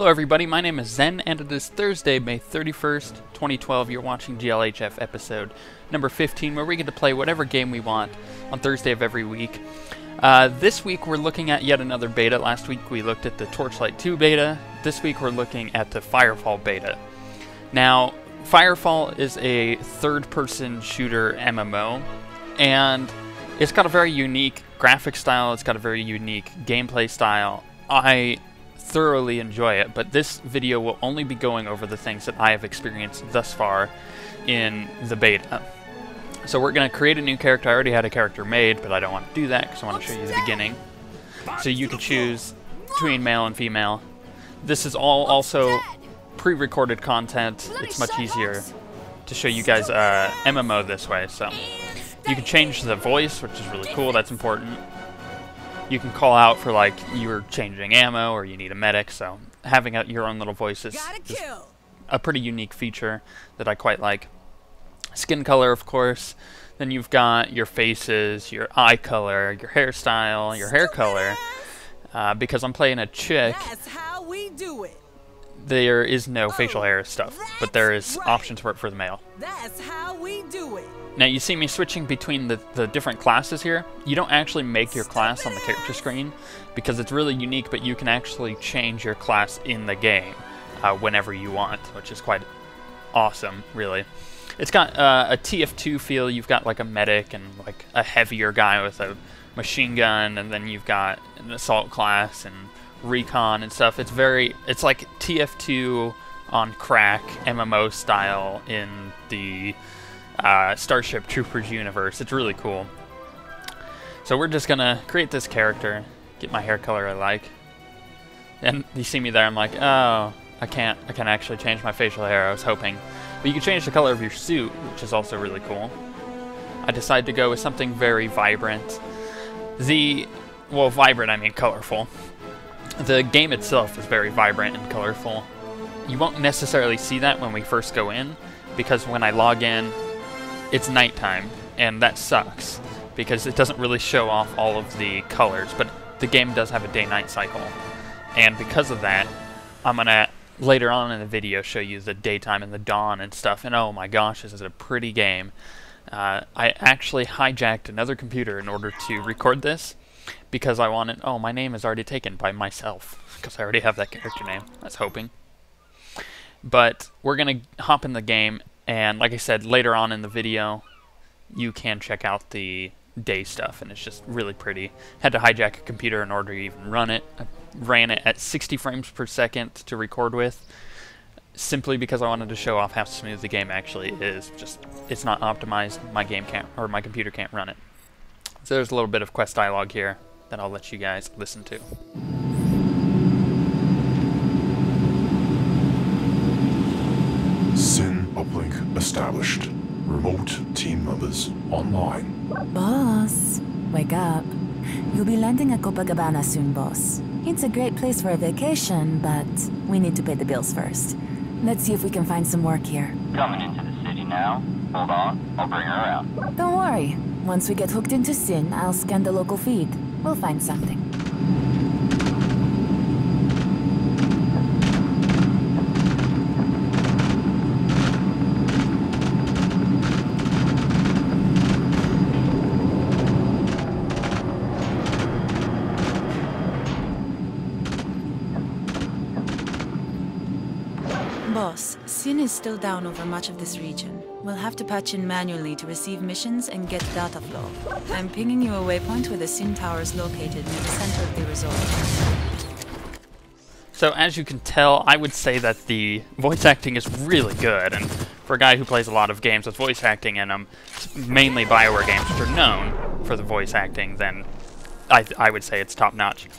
Hello everybody, my name is Zen, and it is Thursday, May 31st, 2012. You're watching GLHF episode number 15, where we get to play whatever game we want on Thursday of every week. This week we're looking at yet another beta. Last week we looked at the Torchlight 2 beta. This week we're looking at the FireFall beta. Now, FireFall is a third-person shooter MMO, and it's got a very unique graphic style, it's got a very unique gameplay style. I thoroughly enjoy it, but this video will only be going over the things that I have experienced thus far in the beta. So we're going to create a new character. I already had a character made, but I don't want to do that because I want to show you the beginning. So you can choose between male and female. This is all also pre-recorded content. It's much easier to show you guys MMO this way. So you can change the voice, which is really cool. That's important. You can call out for, like, you're changing ammo or you need a medic, so having your own little voice is a pretty unique feature that I quite like. Skin color, of course. Then you've got your faces, your eye color, your hairstyle, your hair color. Because I'm playing a chick, there is no facial hair stuff, but there is options for it for the male. That's how we do it. Now you see me switching between the different classes here. You don't actually make your class on the character screen because it's really unique, but you can actually change your class in the game whenever you want, which is quite awesome, really. It's got a TF2 feel. You've got like a medic and like a heavier guy with a machine gun, and then you've got an assault class and recon and stuff. It's like TF2 on crack MMO style in the Starship Troopers universe. It's really cool. So we're just gonna create this character, get my hair color I like, and you see me there. I'm like, oh, I can't actually change my facial hair. I was hoping, but you can change the color of your suit, which is also really cool. I decided to go with something very vibrant. Well, vibrant, I mean colorful. The game itself is very vibrant and colorful. You won't necessarily see that when we first go in, because when I log in, it's nighttime, and that sucks, because it doesn't really show off all of the colors, but the game does have a day-night cycle, and because of that, I'm gonna, later on in the video, show you the daytime and the dawn and stuff, and oh my gosh, this is a pretty game. I actually hijacked another computer in order to record this, because I wanted, oh, my name is already taken by myself, because I already have that character name. I was hoping. But we're going to hop in the game, and like I said, later on in the video, you can check out the day stuff, and it's just really pretty. Had to hijack a computer in order to even run it. I ran it at 60 frames per second to record with, simply because I wanted to show off how smooth the game actually is. Just, it's not optimized. My game can't, or my computer can't run it. So there's a little bit of quest dialogue here that I'll let you guys listen to. SYN uplink established. Remote team members online. Boss, wake up. You'll be landing at Copacabana soon, boss. It's a great place for a vacation, but we need to pay the bills first. Let's see if we can find some work here. Coming into the city now. Hold on, I'll bring her around. Don't worry. Once we get hooked into SYN, I'll scan the local feed. We'll find something. Boss, SYN is still down over much of this region. We'll have to patch in manually to receive missions and get data flow. I'm pinging you a waypoint where the SYN tower is located near the center of the resort. So as you can tell, I would say that the voice acting is really good, and for a guy who plays a lot of games with voice acting in them, mainly BioWare games which are known for the voice acting, then I would say it's top-notch.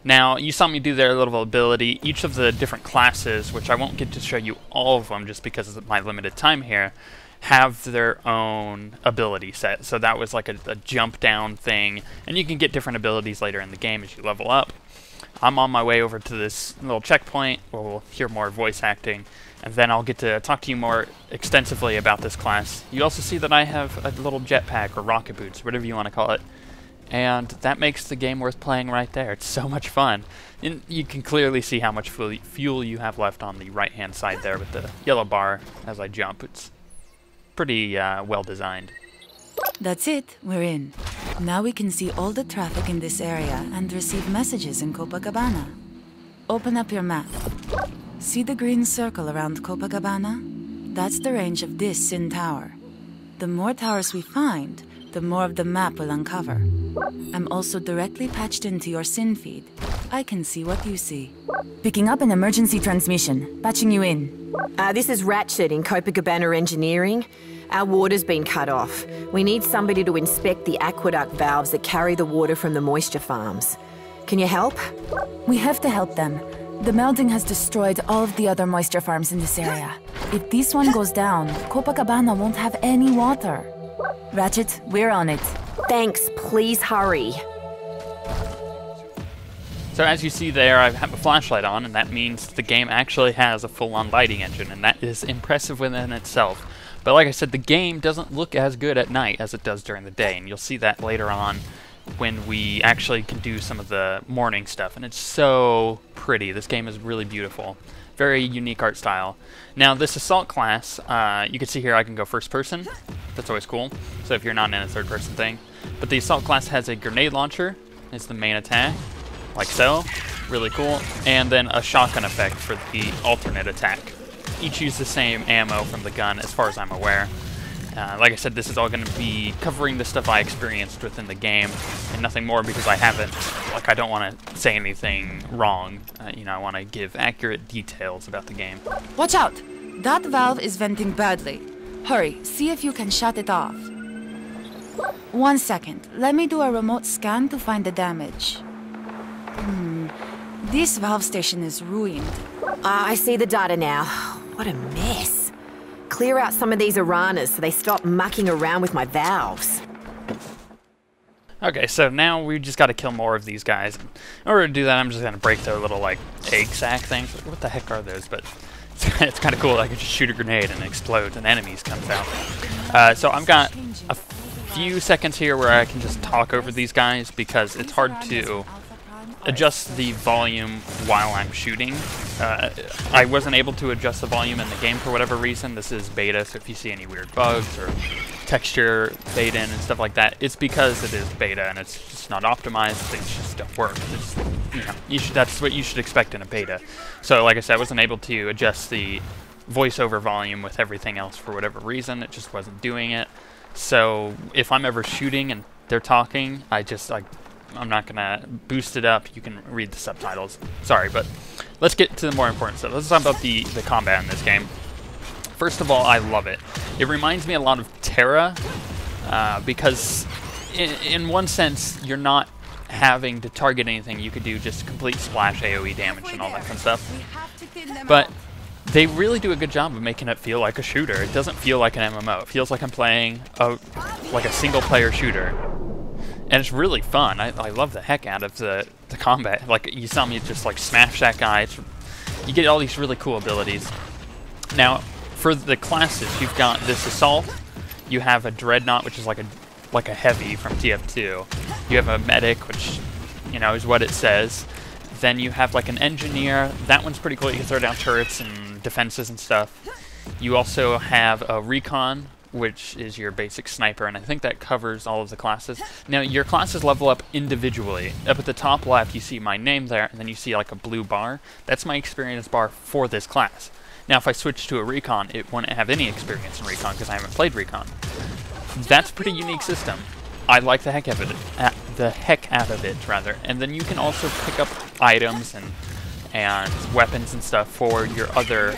Now, you saw me do their little ability. Each of the different classes, which I won't get to show you all of them just because of my limited time here, have their own ability set. So that was like a jump down thing, and you can get different abilities later in the game as you level up. I'm on my way over to this little checkpoint where we'll hear more voice acting, and then I'll get to talk to you more extensively about this class. You also see that I have a little jetpack or rocket boots, whatever you want to call it. And that makes the game worth playing right there. It's so much fun. And you can clearly see how much fuel you have left on the right-hand side there with the yellow bar as I jump. It's pretty well designed. That's it, we're in. Now we can see all the traffic in this area and receive messages in Copacabana. Open up your map. See the green circle around Copacabana? That's the range of this Sin Tower. The more towers we find, the more of the map will uncover. I'm also directly patched into your Sin feed. I can see what you see. Picking up an emergency transmission. Patching you in. This is Ratchet in Copacabana Engineering. Our water's been cut off. We need somebody to inspect the aqueduct valves that carry the water from the moisture farms. Can you help? We have to help them. The melding has destroyed all of the other moisture farms in this area. If this one goes down, Copacabana won't have any water. Ratchet, we're on it. Thanks, please hurry. So as you see there, I have a flashlight on, and that means the game actually has a full-on lighting engine, and that is impressive within itself. But like I said, the game doesn't look as good at night as it does during the day, and you'll see that later on when we actually can do some of the morning stuff, and it's so pretty. This game is really beautiful. Very unique art style. Now this assault class, you can see here I can go first person. That's always cool, so if you're not in a third person thing. But the assault class has a grenade launcher, it's the main attack, like so. Really cool. And then a shotgun effect for the alternate attack. Each use the same ammo from the gun as far as I'm aware. Like I said, this is all going to be covering the stuff I experienced within the game and nothing more, because I haven't, like, I don't want to say anything wrong. You know, I want to give accurate details about the game. Watch out! That valve is venting badly. Hurry, see if you can shut it off. 1 second, let me do a remote scan to find the damage. This valve station is ruined. I see the data now. What a mess. Clear out some of these Aranas so they stop mucking around with my valves. Okay, so now we just got to kill more of these guys. In order to do that, I'm just going to break their little, like, egg sack things. What the heck are those? But it's kind of cool. I can just shoot a grenade and it explodes and enemies comes out. So I've got a few seconds here where I can just talk over these guys because it's hard to adjust the volume while I'm shooting. I wasn't able to adjust the volume in the game for whatever reason. This is beta, so if you see any weird bugs or texture fade in and stuff like that, it's because it is beta and it's just not optimized. Things just don't work. It's, you know, that's what you should expect in a beta. So like I said, I wasn't able to adjust the voiceover volume with everything else for whatever reason. It just wasn't doing it. So if I'm ever shooting and they're talking, I'm not going to boost it up. You can read the subtitles. Sorry, but let's get to the more important stuff. Let's talk about the combat in this game. First of all, I love it. It reminds me a lot of Terra, because in one sense, you're not having to target anything. You could do just complete splash AoE damage and all that kind of stuff. But they really do a good job of making it feel like a shooter. It doesn't feel like an MMO. It feels like I'm playing like a single-player shooter. And it's really fun. I love the heck out of the combat. Like, you saw me just, like, smash that guy. You get all these really cool abilities. Now, for the classes, you've got this Assault. You have a Dreadnought, which is like a heavy from TF2. You have a Medic, which, you know, is what it says. Then you have, like, an Engineer. That one's pretty cool. You can throw down turrets and defenses and stuff. You also have a Recon, which is your basic sniper, and I think that covers all of the classes. Now, your classes level up individually. Up at the top left, you see my name there, and then you see like a blue bar. That's my experience bar for this class. Now, if I switch to a Recon, it won't have any experience in Recon because I haven't played Recon. That's a pretty unique system. I like the heck out of it, rather. And then you can also pick up items and weapons and stuff for your other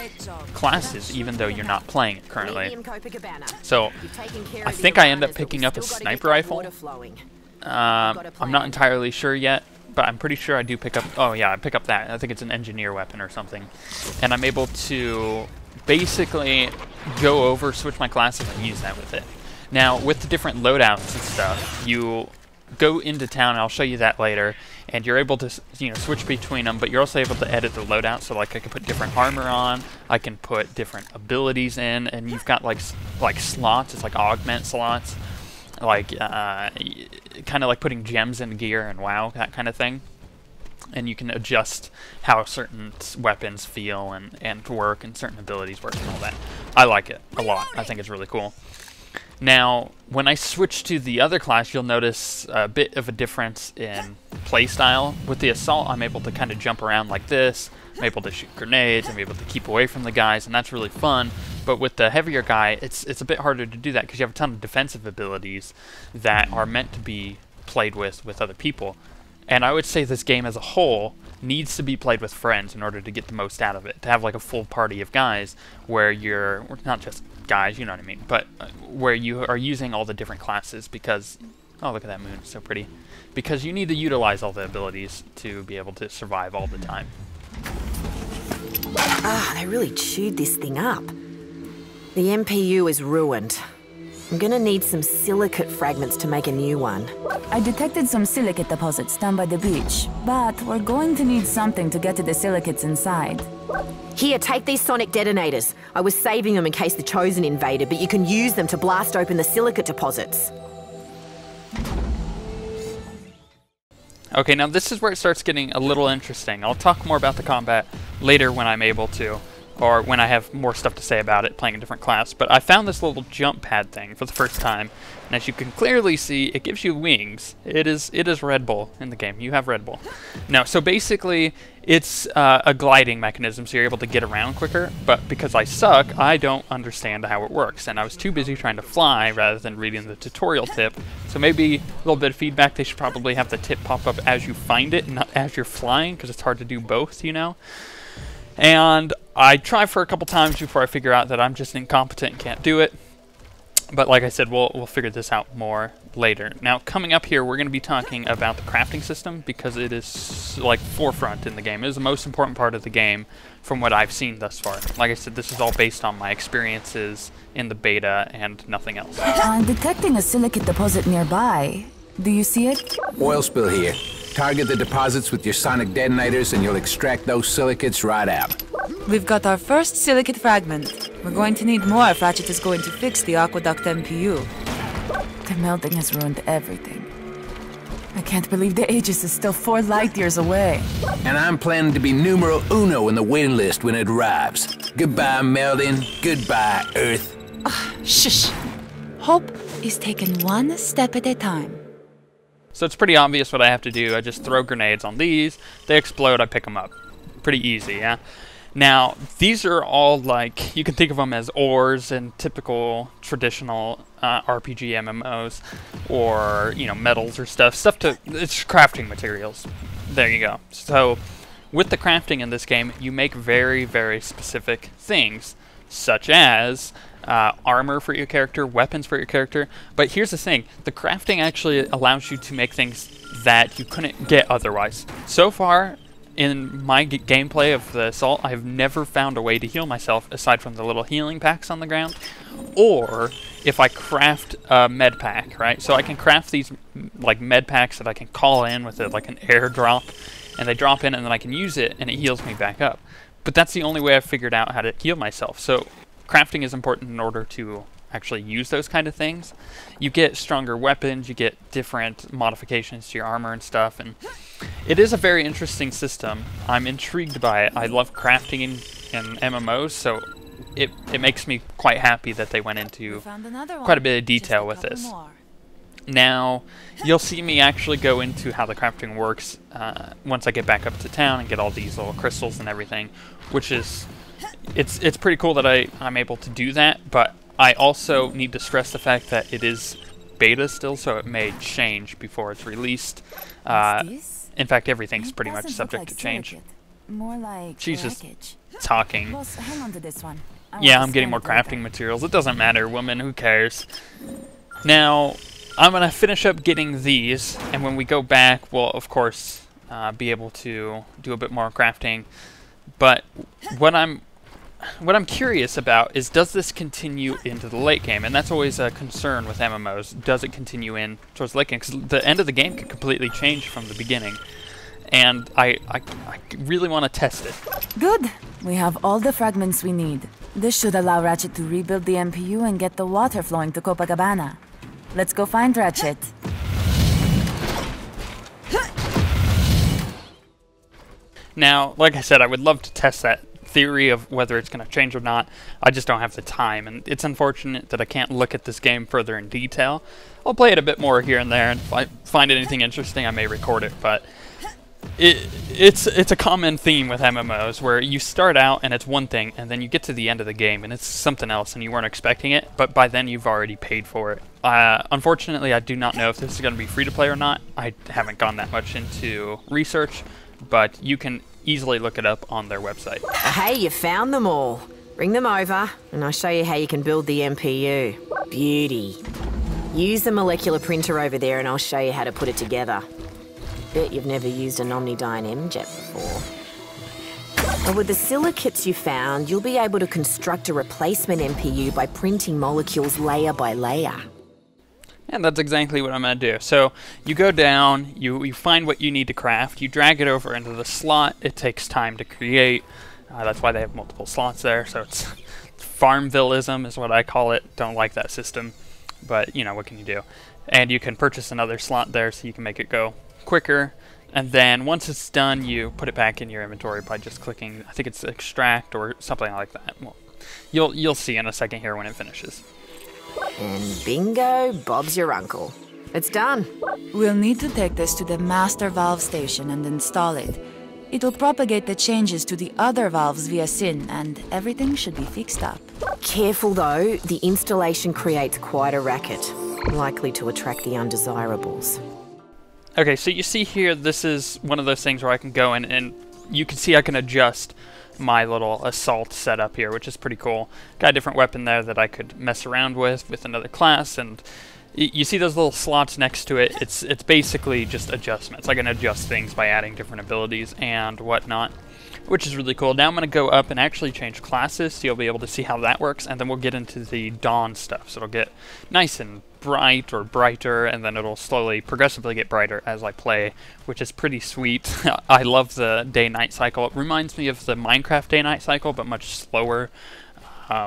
classes, even though you're not playing it currently. So, I think I end up picking up a sniper rifle. I'm not entirely sure yet, but I'm pretty sure I do pick up... Oh yeah, I pick up that. I think it's an engineer weapon or something. And I'm able to basically go over, switch my classes, and use that with it. Now, with the different loadouts and stuff, you go into town, and I'll show you that later, and you're able to, you know, switch between them, but you're also able to edit the loadout. So, like, I can put different armor on, I can put different abilities in, and you've got like slots. It's like augment slots. like kind of like putting gems in gear and WoW, that kind of thing. And you can adjust how certain weapons feel and work, and certain abilities work and all that. I like it a lot. I think it's really cool. Now, when I switch to the other class, you'll notice a bit of a difference in playstyle. With the Assault, I'm able to kind of jump around like this. I'm able to shoot grenades. I'm able to keep away from the guys, and that's really fun. But with the heavier guy, it's a bit harder to do that because you have a ton of defensive abilities that are meant to be played with other people. And I would say this game as a whole needs to be played with friends in order to get the most out of it. To have like a full party of guys where you're, not just guys, you know what I mean, but where you are using all the different classes because, oh look at that moon, it's so pretty. Because you need to utilize all the abilities to be able to survive all the time. Ah, they really chewed this thing up. The MPU is ruined. I'm gonna need some silicate fragments to make a new one. I detected some silicate deposits down by the beach, but we're going to need something to get to the silicates inside. Here, take these sonic detonators. I was saving them in case the Chosen invaded, but you can use them to blast open the silicate deposits. Okay, now this is where it starts getting a little interesting. I'll talk more about the combat later when I'm able to, or when I have more stuff to say about it playing a different class. But I found this little jump pad thing for the first time, and as you can clearly see, it gives you wings. It is Red Bull in the game. You have Red Bull. No, so basically, it's a gliding mechanism, so you're able to get around quicker, but because I suck, I don't understand how it works, and I was too busy trying to fly rather than reading the tutorial tip, so maybe a little bit of feedback. They should probably have the tip pop up as you find it, not as you're flying, because it's hard to do both, you know? And I tried for a couple times before I figure out that I'm just incompetent and can't do it. But like I said, we'll figure this out more later. Now, coming up here, we're going to be talking about the crafting system because it is like forefront in the game. It is the most important part of the game from what I've seen thus far. Like I said, this is all based on my experiences in the beta and nothing else. I'm detecting a silicate deposit nearby. Do you see it? Oil spill here. Target the deposits with your sonic detonators and you'll extract those silicates right out. We've got our first silicate fragment. We're going to need more if Ratchet is going to fix the aqueduct MPU. The melting has ruined everything. I can't believe the Aegis is still 4 light years away. And I'm planning to be numero uno in the waiting list when it arrives. Goodbye, Melding. Goodbye, Earth. Shush. Hope is taken one step at a time. So it's pretty obvious what I have to do. I just throw grenades on these. They explode, I pick them up. Pretty easy, yeah? Now, these are all like, you can think of them as ores in typical traditional RPG MMOs, or, you know, metals or stuff to, it's crafting materials. There you go. So, with the crafting in this game, you make very, very specific things, such as armor for your character, weapons for your character. But here's the thing, the crafting actually allows you to make things that you couldn't get otherwise. So far, in my gameplay of the Assault, I've never found a way to heal myself aside from the little healing packs on the ground, or if I craft a med pack, right? So I can craft these like med packs that I can call in with like an airdrop, and they drop in and then I can use it and it heals me back up. But that's the only way I've figured out how to heal myself. So crafting is important in order to actually use those kind of things. You get stronger weapons, you get different modifications to your armor and stuff, and it is a very interesting system. I'm intrigued by it. I love crafting in MMOs, so it makes me quite happy that they went into quite a bit of detail with this. Now, you'll see me actually go into how the crafting works once I get back up to town and get all these little crystals and everything, which is, it's pretty cool that I'm able to do that, but I also need to stress the fact that it is beta still, so it may change before it's released. In fact, everything's pretty much subject to change. More like she's just talking. Boss, hang on to this one. Yeah, I'm getting more crafting materials. It doesn't matter, woman, who cares? Now, I'm going to finish up getting these, and when we go back, we'll, of course, be able to do a bit more crafting. But what I'm curious about is, does this continue into the late game? And that's always a concern with MMOs. Does it continue in towards the late game? Because the end of the game could completely change from the beginning. And I really want to test it. Good. We have all the fragments we need. This should allow Ratchet to rebuild the MPU and get the water flowing to Copacabana. Let's go find Ratchet. Now, like I said, I would love to test that theory of whether it's going to change or not. I just don't have the time, and it's unfortunate that I can't look at this game further in detail. I'll play it a bit more here and there, and if I find anything interesting, I may record it, but it's a common theme with MMOs where you start out and it's one thing, and then you get to the end of the game and it's something else and you weren't expecting it, but by then you've already paid for it. Unfortunately, I do not know if this is going to be free to play or not. I haven't gone that much into research, but you can easily look it up on their website. Hey, you found them all. Bring them over, and I'll show you how you can build the MPU. Beauty. Use the molecular printer over there and I'll show you how to put it together. Bet you've never used an Omnidyne MJet before. But with the silicates you found, you'll be able to construct a replacement MPU by printing molecules layer by layer. And that's exactly what I'm going to do. So you go down, you find what you need to craft, you drag it over into the slot. It takes time to create. That's why they have multiple slots there. So it's Farmvilleism is what I call it. Don't like that system, but you know, what can you do? And you can purchase another slot there so you can make it go quicker. And then once it's done, you put it back in your inventory by just clicking, I think it's extract or something like that. Well, you'll see in a second here when it finishes. And bingo, Bob's your uncle. It's done. We'll need to take this to the master valve station and install it. It'll propagate the changes to the other valves via SYN, and everything should be fixed up. Careful though, the installation creates quite a racket, likely to attract the undesirables. Okay, so you see here, this is one of those things where I can go in and you can see I can adjust my little assault setup here, which is pretty cool. Got a different weapon there that I could mess around with another class, and you see those little slots next to it. It's basically just adjustments. I can adjust things by adding different abilities and whatnot, which is really cool. Now I'm going to go up and actually change classes, so you'll be able to see how that works, and then we'll get into the dawn stuff. So it'll get nice and bright or brighter, and then it'll slowly, progressively get brighter as I play, which is pretty sweet. I love the day-night cycle. It reminds me of the Minecraft day-night cycle, but much slower,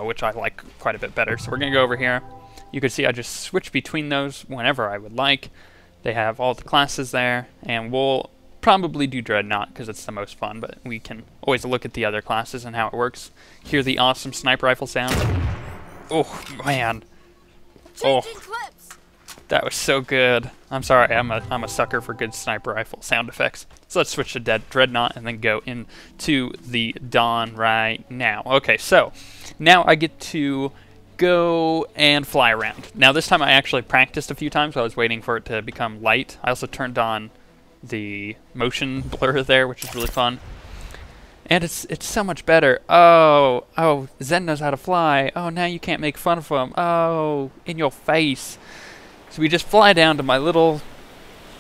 which I like quite a bit better. So we're going to go over here. You can see I just switch between those whenever I would like. They have all the classes there, and we'll probably do Dreadnought because it's the most fun, but we can always look at the other classes and how it works. Hear the awesome sniper rifle sound. Oh, man. Oh, that was so good. I'm sorry, I'm a sucker for good sniper rifle sound effects. So let's switch to Dreadnought and then go into the Dawn right now. Okay, so now I get to go and fly around. Now this time I actually practiced a few times. I was waiting for it to become light. I also turned on the motion blur there, which is really fun. And it's so much better. Oh, Zen knows how to fly. Oh, now you can't make fun of him. Oh, in your face. So we just fly down to my little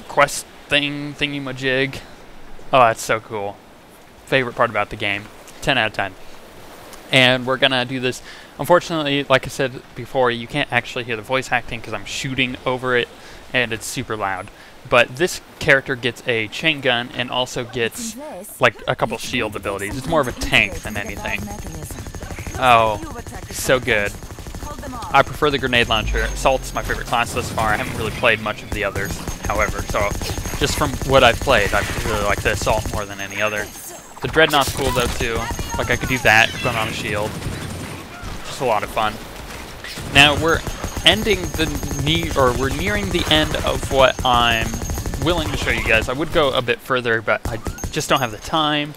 quest thingy-majig. Oh, that's so cool. Favorite part about the game. 10 out of 10. And we're gonna do this. Unfortunately, like I said before, you can't actually hear the voice acting because I'm shooting over it, and it's super loud. But this character gets a chain gun and also gets like a couple shield abilities. It's more of a tank than anything. Oh, so good. I prefer the grenade launcher. Assault's my favorite class thus far. I haven't really played much of the others, however, so just from what I've played, I really like the Assault more than any other. The Dreadnought's cool though too. Like I could do that, put on a shield. Just a lot of fun. Now we're ending we're nearing the end of what I'm willing to show you guys. I would go a bit further, but I just don't have the time.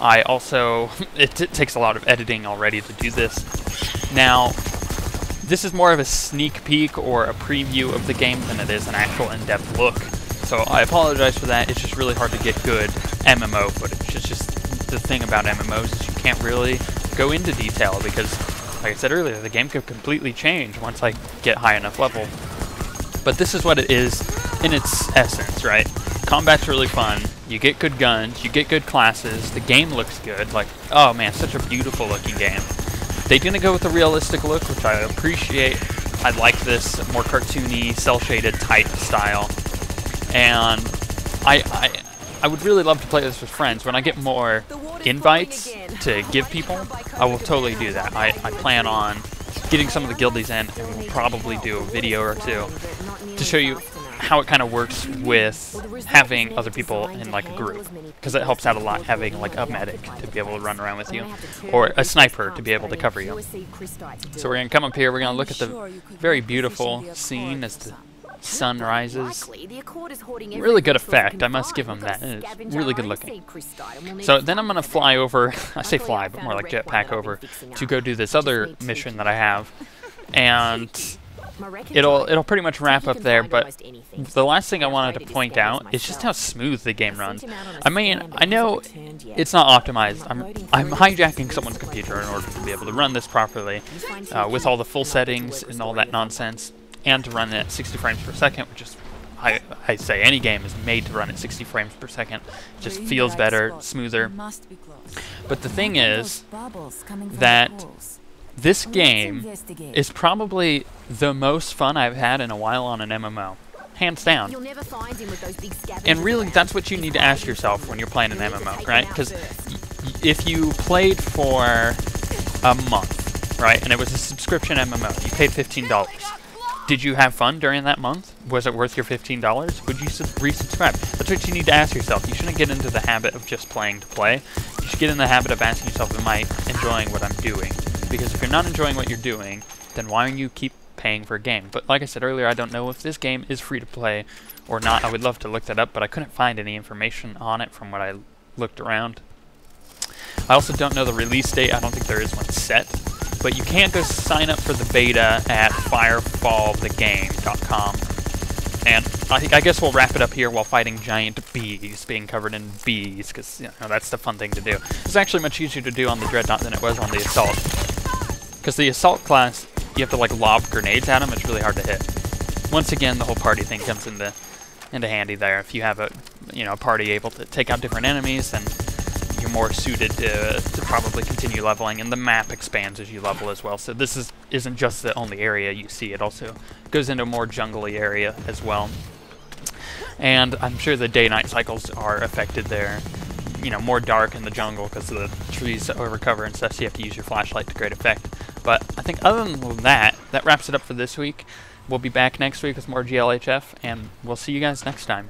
I also, it takes a lot of editing already to do this. Now, this is more of a sneak peek or a preview of the game than it is an actual in-depth look. So I apologize for that. It's just really hard to get good MMO footage. It's just the thing about MMOs is you can't really go into detail because, like I said earlier, the game could completely change once I get high enough level. But this is what it is in its essence, right? Combat's really fun. You get good guns. You get good classes. The game looks good. Like, oh man, such a beautiful looking game. They didn't go with a realistic look, which I appreciate. I like this more cartoony, cel-shaded type style. And I would really love to play this with friends. When I get more invites to give people, I will totally do that. I plan on getting some of the guildies in, and we'll probably do a video or two to show you how it kind of works with having other people in like a group, because it helps out a lot having like a medic to be able to run around with you, or a sniper to be able to cover you. So we're going to come up here, we're going to look at the very beautiful scene as the sun rises. Really good effect, I must give them that. It's really good looking. So then I'm going to fly over, I say fly, but more like jetpack over, to go do this other mission that I have. And it'll pretty much wrap up there, but the last thing I wanted to point out is just how smooth the game runs. I mean, I know it's not optimized. I'm hijacking someone's computer in order to be able to run this properly with all the full settings and all that nonsense, and to run it at 60 frames per second, which is, I say any game is made to run at 60 frames per second. It just feels better, smoother. But the thing is that this game is probably the most fun I've had in a while on an MMO. Hands down. And really, that's what you need to ask yourself when you're playing an MMO, right? Because if you played for a month, right, and it was a subscription MMO, you paid $15. Did you have fun during that month? Was it worth your $15? Would you resubscribe? That's what you need to ask yourself. You shouldn't get into the habit of just playing to play. You should get in the habit of asking yourself, am I enjoying what I'm doing? Because if you're not enjoying what you're doing, then why don't you keep paying for a game? But like I said earlier, I don't know if this game is free to play or not. I would love to look that up, but I couldn't find any information on it from what I looked around. I also don't know the release date. I don't think there is one set. But you can go sign up for the beta at FireFallTheGame.com. And I guess we'll wrap it up here while fighting giant bees, being covered in bees, because you know, that's the fun thing to do. It's actually much easier to do on the Dreadnought than it was on the Assault. Because the Assault class, you have to like lob grenades at them, it's really hard to hit. Once again, the whole party thing comes into handy there. If you have a party able to take out different enemies, then you're more suited to probably continue leveling, and the map expands as you level as well. So this isn't just the only area you see, it also goes into a more jungly area as well. And I'm sure the day-night cycles are affected there. You know, more dark in the jungle because of the trees overcover and stuff, so you have to use your flashlight to great effect. But I think other than that, that wraps it up for this week. We'll be back next week with more GLHF, and we'll see you guys next time.